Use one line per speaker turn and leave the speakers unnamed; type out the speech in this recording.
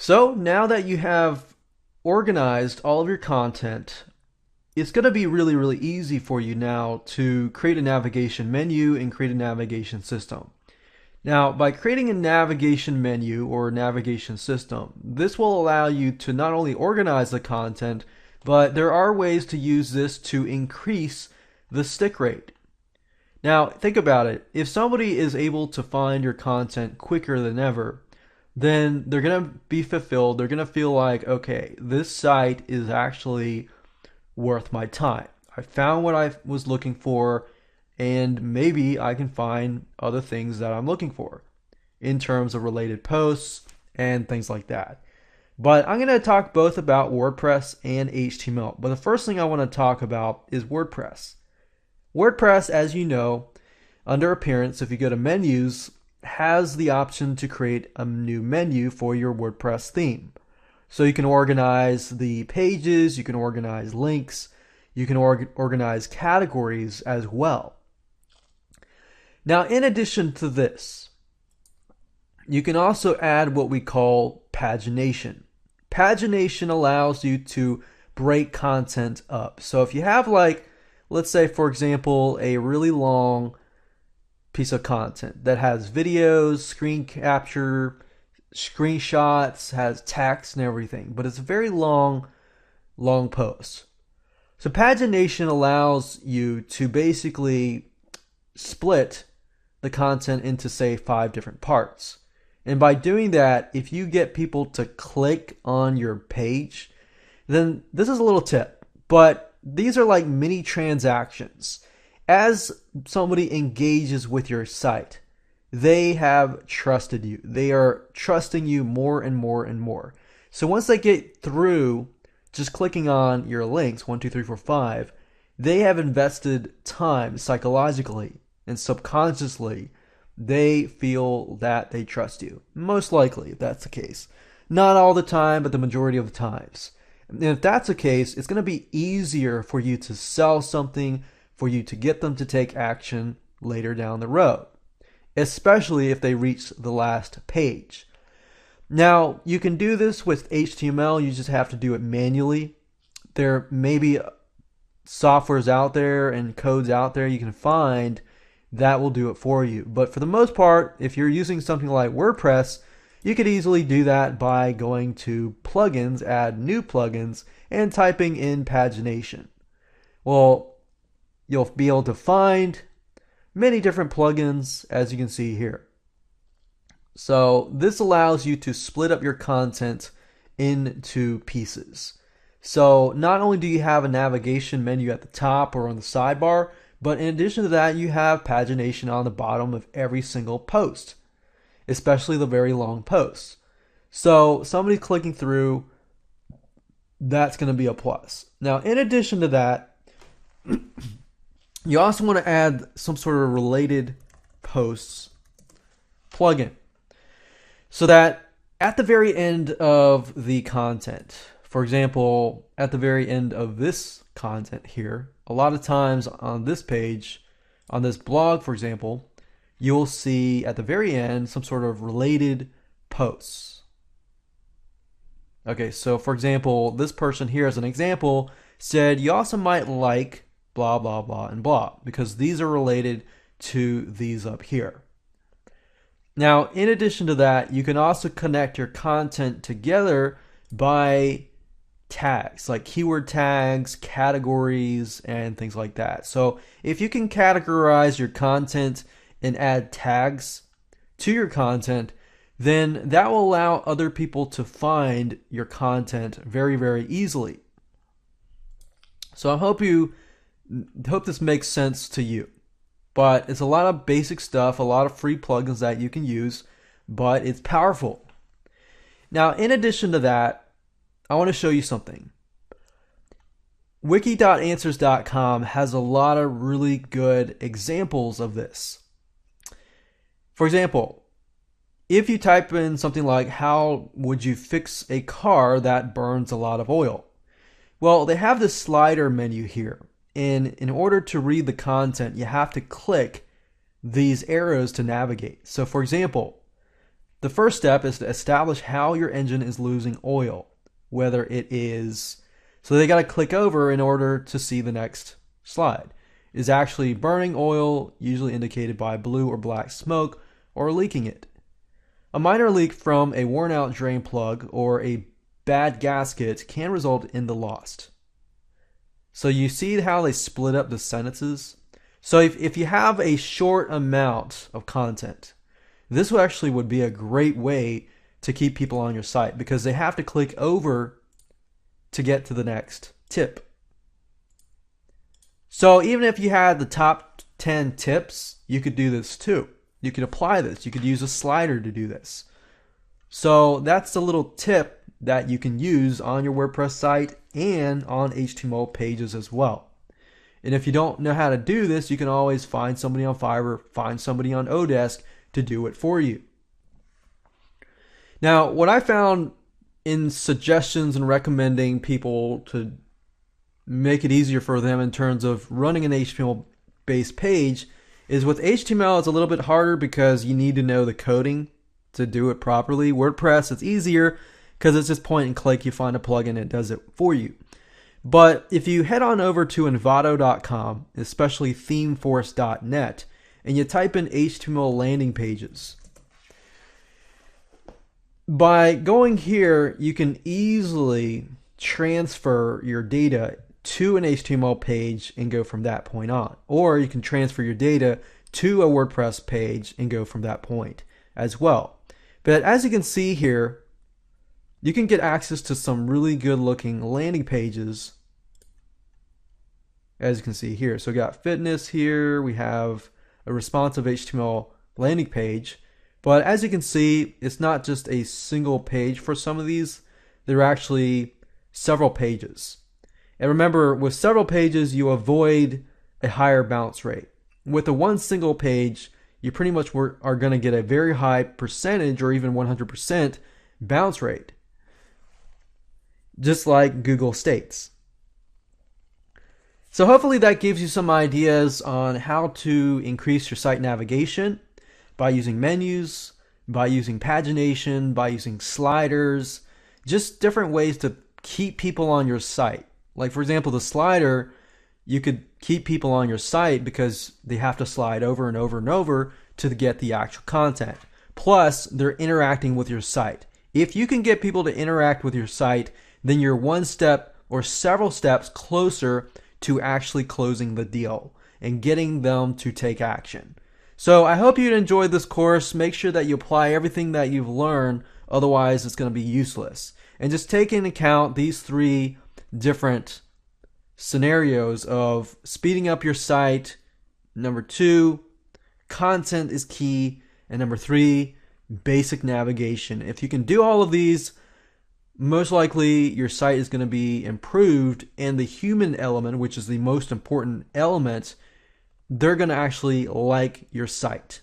So now that you have organized all of your content, it's going to be really, really easy for you now to create a navigation menu and create a navigation system. Now, by creating a navigation menu or navigation system, this will allow you to not only organize the content, but there are ways to use this to increase the stick rate. Now, think about it. If somebody is able to find your content quicker than ever, then they're going to be fulfilled. They're going to feel like, okay, this site is actually worth my time. I found what I was looking for, and maybe I can find other things that I'm looking for in terms of related posts and things like that. But I'm going to talk both about WordPress and HTML. But the first thing I want to talk about is WordPress. WordPress, as you know, under Appearance, if you go to Menus, has the option to create a new menu for your WordPress theme. So you can organize the pages, you can organize links, you can organize categories as well. Now, in addition to this, you can also add what we call pagination. Pagination allows you to break content up. So if you have, like, let's say, for example, a really long piece of content that has videos, screen capture, screenshots, has text and everything, but it's a very long post. So pagination allows you to basically split the content into, say, 5 different parts. And by doing that, if you get people to click on your page, then this is a little tip, but these are like mini transactions. As somebody engages with your site, they have trusted you. They are trusting you more and more and more. So once they get through just clicking on your links, 1, 2, 3, 4, 5, they have invested time psychologically and subconsciously. They feel that they trust you. Most likely, if that's the case. Not all the time, but the majority of the times. And if that's the case, it's going to be easier for you to sell something, for you to get them to take action later down the road, especially if they reach the last page. Now, you can do this with HTML. You just have to do it manually. There may be softwares out there and codes out there you can find that will do it for you. But for the most part, if you're using something like WordPress, you could easily do that by going to plugins, add new plugins, and typing in pagination. Well, you'll be able to find many different plugins, as you can see here. So this allows you to split up your content into pieces. So not only do you have a navigation menu at the top or on the sidebar, but in addition to that, you have pagination on the bottom of every single post, especially the very long posts. So somebody clicking through, that's going to be a plus. Now, in addition to that, you also want to add some sort of related posts plugin so that at the very end of the content, for example, at the very end of this content here, a lot of times on this page, on this blog, for example, you'll see at the very end some sort of related posts. Okay, so for example, this person here as an example said, you also might like blah, blah, blah, and blah, because these are related to these up here. Now, in addition to that, you can also connect your content together by tags, like keyword tags, categories, and things like that. So if you can categorize your content and add tags to your content, then that will allow other people to find your content very, very easily. So I hope this makes sense to you. But it's a lot of basic stuff, a lot of free plugins that you can use, but it's powerful. Now, in addition to that, I want to show you something. Wiki.answers.com has a lot of really good examples of this. For example, if you type in something like, how would you fix a car that burns a lot of oil? Well, they have this slider menu here. And in order to read the content, you have to click these arrows to navigate. So for example, The first step is to establish how your engine is losing oil, whether it is, so they got to click over in order to see the next slide. Is actually burning oil, usually indicated by blue or black smoke, or leaking it. A minor leak from a worn out drain plug or a bad gasket can result in the lost. So you see how they split up the sentences? So if you have a short amount of content, this actually would be a great way to keep people on your site because they have to click over to get to the next tip. So even if you had the top 10 tips, you could do this too. You could apply this. You could use a slider to do this. So that's a little tip that you can use on your WordPress site and on HTML pages as well. And if you don't know how to do this, you can always find somebody on Fiverr, find somebody on Odesk to do it for you. Now, what I found in suggestions and recommending people to make it easier for them in terms of running an HTML-based page is with HTML, it's a little bit harder because you need to know the coding to do it properly. WordPress, it's easier because it's just point and click. You find a plugin, it does it for you. But if you head on over to envato.com, especially themeforce.net, and you type in HTML landing pages, by going here, you can easily transfer your data to an HTML page and go from that point on. Or you can transfer your data to a WordPress page and go from that point as well. But as you can see here, you can get access to some really good looking landing pages, as you can see here. So we got fitness here, we have a responsive HTML landing page. But as you can see, it's not just a single page for some of these. There are actually several pages. And remember, with several pages, you avoid a higher bounce rate. With a one single page, you pretty much are going to get a very high percentage or even 100% bounce rate, just like Google states. So hopefully that gives you some ideas on how to increase your site navigation by using menus, by using pagination, by using sliders, just different ways to keep people on your site. Like for example, the slider, you could keep people on your site because they have to slide over and over and over to get the actual content. Plus, they're interacting with your site. If you can get people to interact with your site, then you're one step or several steps closer to actually closing the deal and getting them to take action. So I hope you enjoyed this course. Make sure that you apply everything that you've learned, otherwise it's going to be useless. And just take into account these three different scenarios of speeding up your site. Number 2, content is key. And number 3, basic navigation. If you can do all of these, most likely your site is going to be improved, and the human element, which is the most important element, they're going to actually like your site.